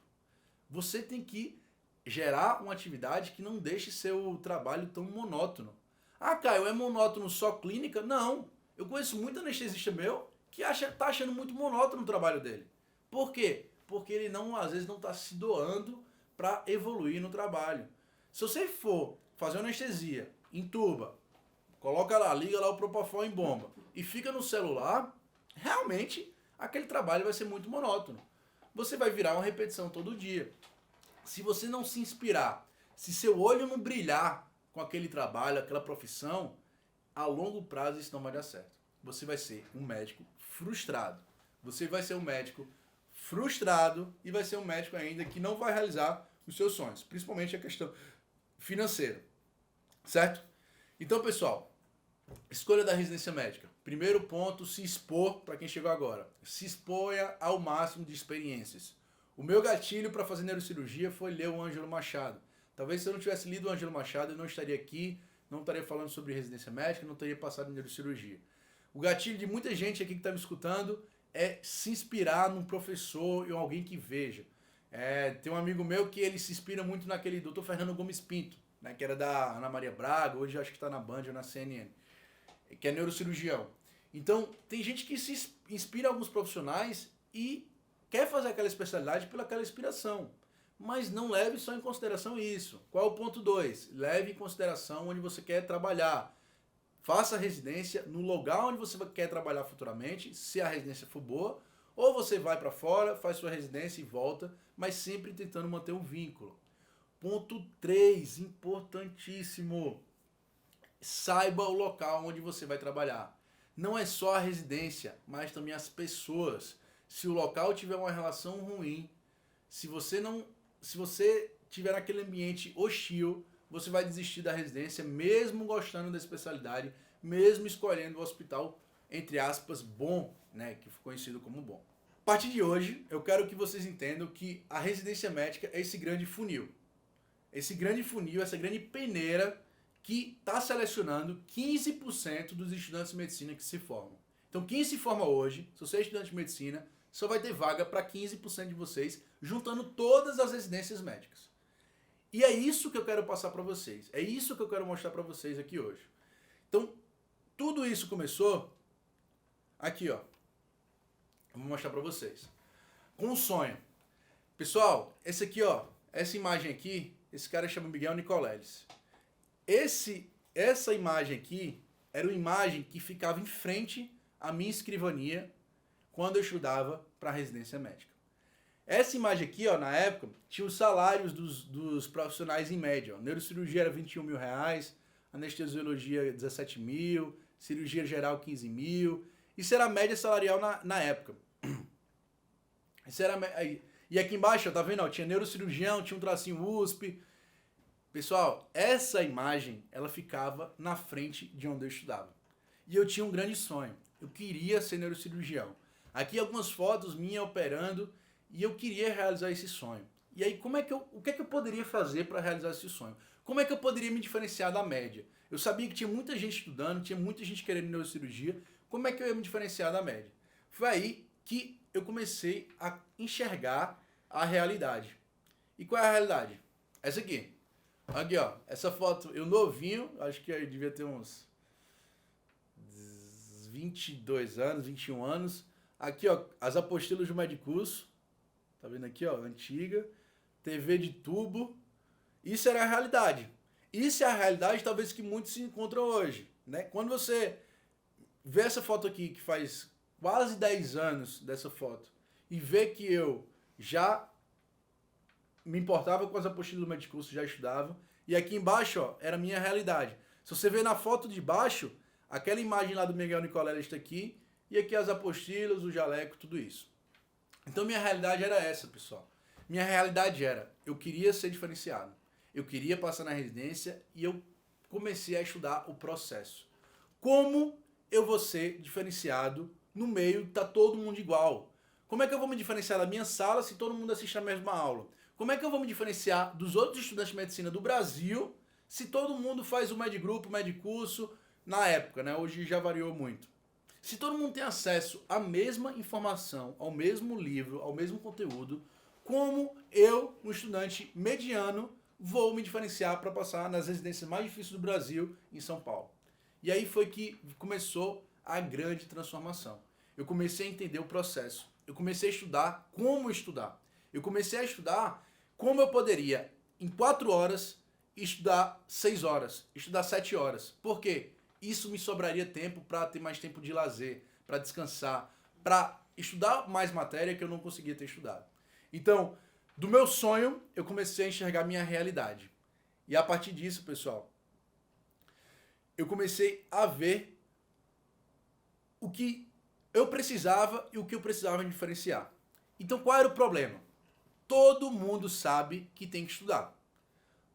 Speaker 1: Você tem que gerar uma atividade que não deixe seu trabalho tão monótono. Ah, Caio, é monótono só clínica? Não. Eu conheço muito anestesista meu que tá achando muito monótono o trabalho dele. Por quê? Porque ele às vezes não está se doando para evoluir no trabalho. Se você for fazer anestesia, entuba, coloca lá, liga lá o Propofol em bomba e fica no celular, realmente aquele trabalho vai ser muito monótono. Você vai virar uma repetição todo dia. Se você não se inspirar, se seu olho não brilhar com aquele trabalho, aquela profissão, a longo prazo isso não vai dar certo. Você vai ser um médico frustrado. Você vai ser um médico frustrado e vai ser um médico ainda que não vai realizar os seus sonhos, principalmente a questão financeira. Certo? Então, pessoal, escolha da residência médica. Primeiro ponto, se expor para quem chegou agora. Se exponha ao máximo de experiências. O meu gatilho para fazer neurocirurgia foi ler o Ângelo Machado. Talvez se eu não tivesse lido o Ângelo Machado, eu não estaria aqui, não estaria falando sobre residência médica, não teria passado em neurocirurgia. O gatilho de muita gente aqui que está me escutando é se inspirar num professor ou alguém que veja. Tem um amigo meu que ele se inspira muito naquele Dr. Fernando Gomes Pinto, né, que era da Ana Maria Braga, hoje acho que está na Band ou na CNN, que é neurocirurgião. Então, tem gente que se inspira em alguns profissionais e quer fazer aquela especialidade pelaquela inspiração. Mas não leve só em consideração isso. Qual é o ponto 2? Leve em consideração onde você quer trabalhar. Faça a residência no lugar onde você quer trabalhar futuramente, se a residência for boa, ou você vai para fora, faz sua residência e volta, mas sempre tentando manter um vínculo. Ponto 3, importantíssimo. Saiba o local onde você vai trabalhar. Não é só a residência, mas também as pessoas. Se o local tiver uma relação ruim, se você tiver naquele ambiente hostil, você vai desistir da residência, mesmo gostando da especialidade, mesmo escolhendo o hospital, entre aspas, bom, né, que foi conhecido como bom. A partir de hoje, eu quero que vocês entendam que a residência médica é esse grande funil. Esse grande funil, essa grande peneira que está selecionando 15% dos estudantes de medicina que se formam. Então, quem se forma hoje, se você é estudante de medicina, só vai ter vaga para 15% de vocês, juntando todas as residências médicas. E é isso que eu quero passar para vocês. É isso que eu quero mostrar para vocês aqui hoje. Então, tudo isso começou aqui, ó. Eu vou mostrar para vocês. Com um sonho. Pessoal, esse aqui, ó, essa imagem aqui, esse cara chama Miguel Nicoleles. Essa imagem aqui era uma imagem que ficava em frente à minha escrivania quando eu estudava para residência médica. Essa imagem aqui, ó, na época, tinha os salários dos profissionais em média. Ó. Neurocirurgia era 21 mil reais, anestesiologia 17 mil, cirurgia geral 15 mil. Isso era a média salarial na época. Isso era, e aqui embaixo, ó, tá vendo? Ó, tinha neurocirurgião, tinha um tracinho USP. Pessoal, essa imagem, ela ficava na frente de onde eu estudava. E eu tinha um grande sonho. Eu queria ser neurocirurgião. Aqui algumas fotos minhas operando e eu queria realizar esse sonho. E aí, o que é que eu poderia fazer para realizar esse sonho? Como é que eu poderia me diferenciar da média? Eu sabia que tinha muita gente estudando, tinha muita gente querendo neurocirurgia. Como é que eu ia me diferenciar da média? Foi aí que eu comecei a enxergar a realidade. E qual é a realidade? Essa aqui. Aqui, ó. Essa foto, eu novinho, acho que eu devia ter uns 22 anos, 21 anos. Aqui, ó, as apostilas do Medicurso. Tá vendo aqui, ó? Antiga. TV de tubo. Isso era a realidade. Isso é a realidade, talvez, que muitos se encontram hoje, né? Quando você vê essa foto aqui, que faz quase 10 anos dessa foto, e vê que eu já me importava com as apostilas do Medicurso, já estudava, e aqui embaixo, ó, era a minha realidade. Se você ver na foto de baixo, aquela imagem lá do Miguel Nicolela está aqui, e aqui as apostilas, o jaleco, tudo isso. Então minha realidade era essa, pessoal. Minha realidade era, eu queria ser diferenciado. Eu queria passar na residência e eu comecei a estudar o processo. Como eu vou ser diferenciado no meio que tá todo mundo igual? Como é que eu vou me diferenciar da minha sala se todo mundo assiste a mesma aula? Como é que eu vou me diferenciar dos outros estudantes de medicina do Brasil se todo mundo faz o Medgrupo, o Medcurso na época, né? Hoje já variou muito. Se todo mundo tem acesso à mesma informação, ao mesmo livro, ao mesmo conteúdo, como eu, um estudante mediano, vou me diferenciar para passar nas residências mais difíceis do Brasil, em São Paulo? E aí foi que começou a grande transformação. Eu comecei a entender o processo. Eu comecei a estudar como estudar. Eu comecei a estudar como eu poderia, em 4 horas, estudar 6 horas, estudar 7 horas. Por quê? Isso me sobraria tempo para ter mais tempo de lazer, para descansar, para estudar mais matéria que eu não conseguia ter estudado. Então, do meu sonho, eu comecei a enxergar minha realidade. E a partir disso, pessoal, eu comecei a ver o que eu precisava e o que eu precisava diferenciar. Então, qual era o problema? Todo mundo sabe que tem que estudar.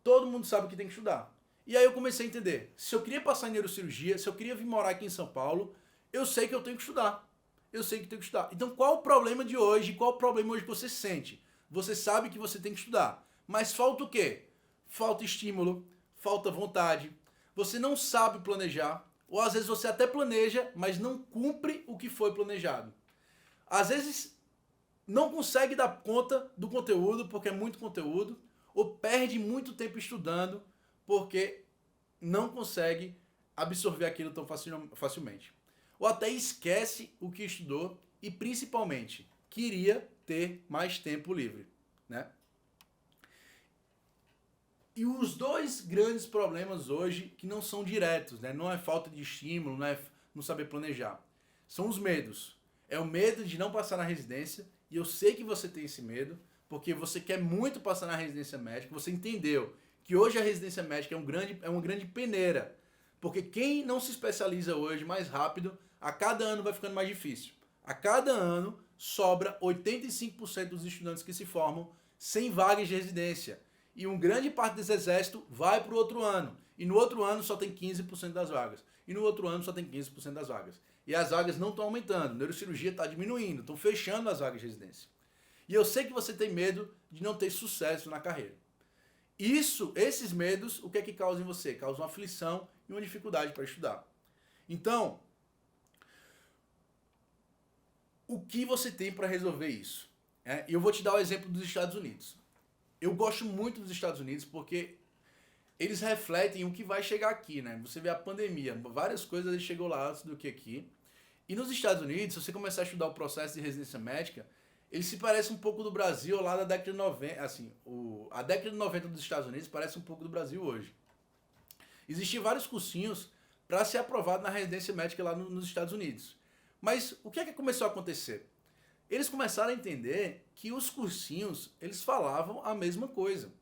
Speaker 1: Todo mundo sabe que tem que estudar. E aí eu comecei a entender, se eu queria passar em neurocirurgia, se eu queria vir morar aqui em São Paulo, eu sei que eu tenho que estudar. Eu sei que tenho que estudar. Então qual o problema de hoje? Qual o problema hoje que você sente? Você sabe que você tem que estudar, mas falta o quê? Falta estímulo, falta vontade, você não sabe planejar, ou às vezes você até planeja, mas não cumpre o que foi planejado. Às vezes não consegue dar conta do conteúdo, porque é muito conteúdo, ou perde muito tempo estudando, porque não consegue absorver aquilo tão facilmente. Ou até esquece o que estudou e, principalmente, queria ter mais tempo livre, né? E os dois grandes problemas hoje, que não são diretos, né? Não é falta de estímulo, não é não saber planejar. São os medos. É o medo de não passar na residência, e eu sei que você tem esse medo, porque você quer muito passar na residência médica, você entendeu que hoje a residência médica é uma grande peneira, porque quem não se especializa hoje mais rápido, a cada ano vai ficando mais difícil. A cada ano sobra 85% dos estudantes que se formam sem vagas de residência. E uma grande parte desse exército vai para o outro ano. E no outro ano só tem 15% das vagas. E no outro ano só tem 15% das vagas. E as vagas não estão aumentando. A neurocirurgia está diminuindo. Estão fechando as vagas de residência. E eu sei que você tem medo de não ter sucesso na carreira. Esses medos, o que é que causa em você? Causa uma aflição e uma dificuldade para estudar. Então, o que você tem para resolver isso? E eu vou te dar o exemplo dos Estados Unidos. Eu gosto muito dos Estados Unidos porque eles refletem o que vai chegar aqui, né? Você vê a pandemia, várias coisas chegou lá antes do que aqui. E nos Estados Unidos, se você começar a estudar o processo de residência médica, ele se parece um pouco do Brasil lá da década de 90. Assim, a década de 90 dos Estados Unidos parece um pouco do Brasil hoje. Existiam vários cursinhos para ser aprovado na residência médica lá nos Estados Unidos. Mas o que é que começou a acontecer? Eles começaram a entender que os cursinhos, eles falavam a mesma coisa.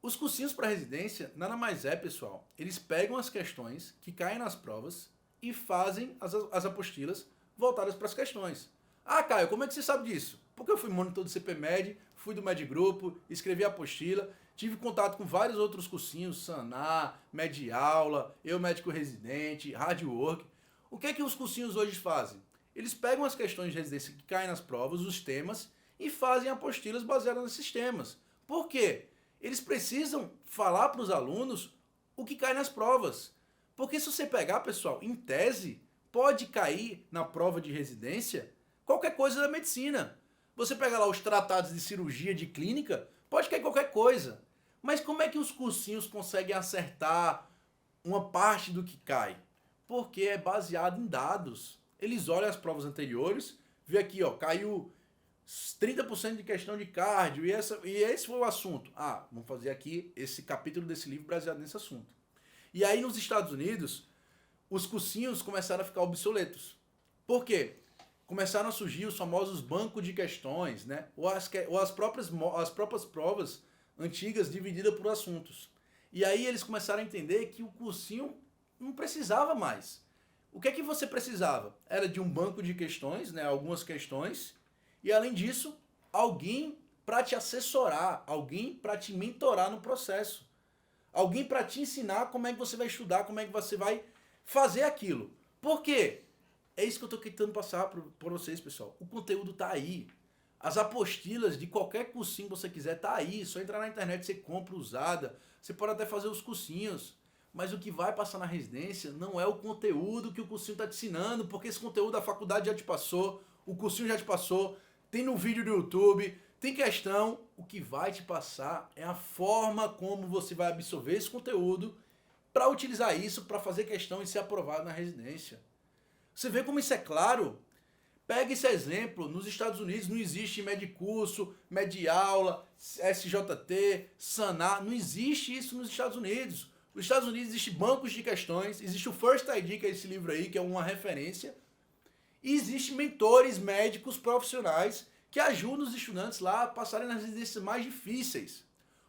Speaker 1: Os cursinhos para residência nada mais é, pessoal, eles pegam as questões que caem nas provas e fazem as apostilas voltadas para as questões. Ah, Caio, como é que você sabe disso? Porque eu fui monitor do CPMed, fui do Medgrupo, escrevi a apostila, tive contato com vários outros cursinhos, Sanar, Mediaula, Eu Médico Residente, Radiowork. O que é que os cursinhos hoje fazem? Eles pegam as questões de residência que caem nas provas, os temas, e fazem apostilas baseadas nesses temas. Por quê? Eles precisam falar para os alunos o que cai nas provas. Porque se você pegar, pessoal, em tese, pode cair na prova de residência qualquer coisa da medicina. Você pega lá os tratados de cirurgia, de clínica, pode cair qualquer coisa. Mas como é que os cursinhos conseguem acertar uma parte do que cai? Porque é baseado em dados. Eles olham as provas anteriores, vê aqui, ó, caiu 30% de questão de cardio e esse foi o assunto. Ah, vamos fazer aqui esse capítulo desse livro baseado nesse assunto. E aí nos Estados Unidos, os cursinhos começaram a ficar obsoletos. Por quê? Começaram a surgir os famosos bancos de questões, né? Ou as próprias provas antigas divididas por assuntos. E aí eles começaram a entender que o cursinho não precisava mais. O que é que você precisava? Era de um banco de questões, né? Algumas questões, e além disso, alguém para te assessorar, alguém para te mentorar no processo. Alguém para te ensinar como é que você vai estudar, como é que você vai fazer aquilo. Por quê? É isso que eu estou tentando passar para vocês, pessoal. O conteúdo está aí. As apostilas de qualquer cursinho que você quiser tá aí. Só entrar na internet, você compra usada. Você pode até fazer os cursinhos. Mas o que vai passar na residência não é o conteúdo que o cursinho está te ensinando, porque esse conteúdo a faculdade já te passou, o cursinho já te passou, tem no vídeo do YouTube, tem questão. O que vai te passar é a forma como você vai absorver esse conteúdo para utilizar isso, para fazer questão e ser aprovado na residência. Você vê como isso é claro? Pega esse exemplo, nos Estados Unidos não existe Medicurso, Mediaula, SJT, Sanar, não existe isso nos Estados Unidos. Nos Estados Unidos existe bancos de questões, existe o First ID, que é esse livro aí, que é uma referência, e existe mentores médicos profissionais que ajudam os estudantes lá a passarem nas residências mais difíceis.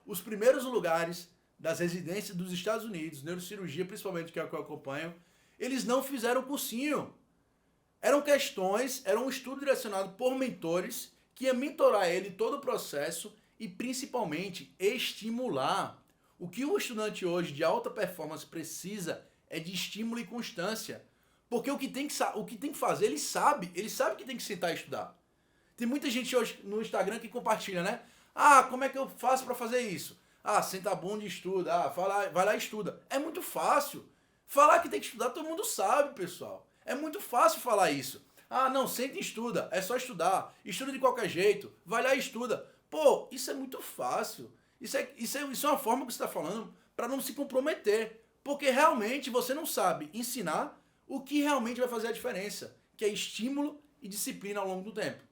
Speaker 1: Os primeiros lugares das residências dos Estados Unidos, neurocirurgia principalmente, que é o que eu acompanho, eles não fizeram cursinho. Eram questões, era um estudo direcionado por mentores que ia mentorar ele todo o processo e principalmente estimular. O que o estudante hoje de alta performance precisa é de estímulo e constância. Porque o que tem que fazer, ele sabe que tem que sentar e estudar. Tem muita gente hoje no Instagram que compartilha, né? Ah, como é que eu faço para fazer isso? Ah, senta a bunda e estuda. Ah, vai lá e estuda. É muito fácil. Falar que tem que estudar, todo mundo sabe, pessoal. É muito fácil falar isso. Ah, não, senta e estuda. É só estudar. Estuda de qualquer jeito. Vai lá e estuda. Pô, isso é muito fácil. Isso é uma forma que você está falando para não se comprometer. Porque realmente você não sabe ensinar o que realmente vai fazer a diferença, que é estímulo e disciplina ao longo do tempo.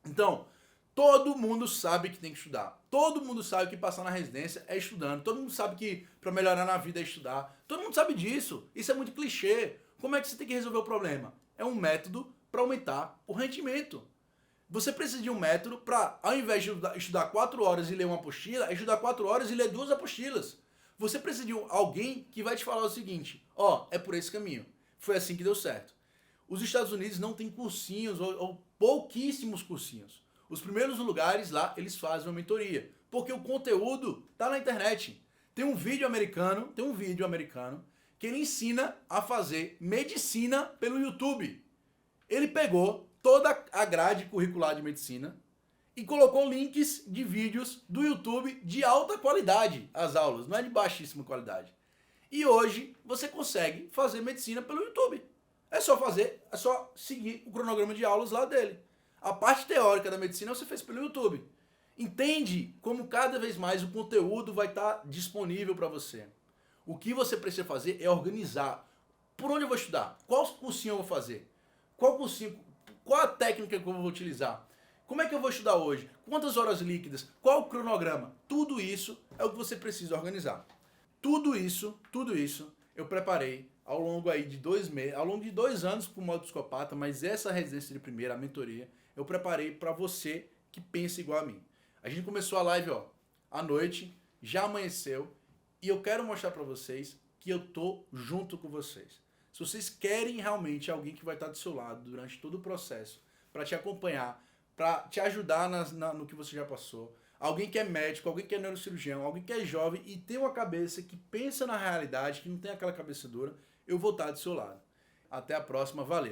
Speaker 1: Então, todo mundo sabe que tem que estudar. Todo mundo sabe que passar na residência é estudando. Todo mundo sabe que para melhorar na vida é estudar. Todo mundo sabe disso. Isso é muito clichê. Como é que você tem que resolver o problema? É um método para aumentar o rendimento. Você precisa de um método para, ao invés de estudar 4 horas e ler uma apostila, estudar 4 horas e ler 2 apostilas. Você precisa de alguém que vai te falar o seguinte, ó, é por esse caminho. Foi assim que deu certo. Os Estados Unidos não tem cursinhos, ou pouquíssimos cursinhos. Os primeiros lugares lá, eles fazem uma mentoria. Porque o conteúdo tá na internet. Tem um vídeo americano que ele ensina a fazer medicina pelo YouTube. Ele pegou toda a grade curricular de medicina e colocou links de vídeos do YouTube de alta qualidade, as aulas, não é de baixíssima qualidade. E hoje você consegue fazer medicina pelo YouTube. É só seguir o cronograma de aulas lá dele. A parte teórica da medicina você fez pelo YouTube. Entende como cada vez mais o conteúdo vai estar disponível para você. O que você precisa fazer é organizar. Por onde eu vou estudar? Qual cursinho eu vou fazer? Qual a técnica que eu vou utilizar? Como é que eu vou estudar hoje? Quantas horas líquidas? Qual o cronograma? Tudo isso é o que você precisa organizar. Tudo isso eu preparei ao longo aí de 2 meses, ao longo de 2 anos com o modo psicopata, mas essa residência de primeira, a mentoria, eu preparei para você que pensa igual a mim. A gente começou a live, ó, à noite, já amanheceu, e eu quero mostrar para vocês que eu tô junto com vocês. Se vocês querem realmente alguém que vai estar do seu lado durante todo o processo, para te acompanhar, para te ajudar no que você já passou, alguém que é médico, alguém que é neurocirurgião, alguém que é jovem e tem uma cabeça que pensa na realidade, que não tem aquela cabeça dura, eu vou estar do seu lado. Até a próxima, valeu!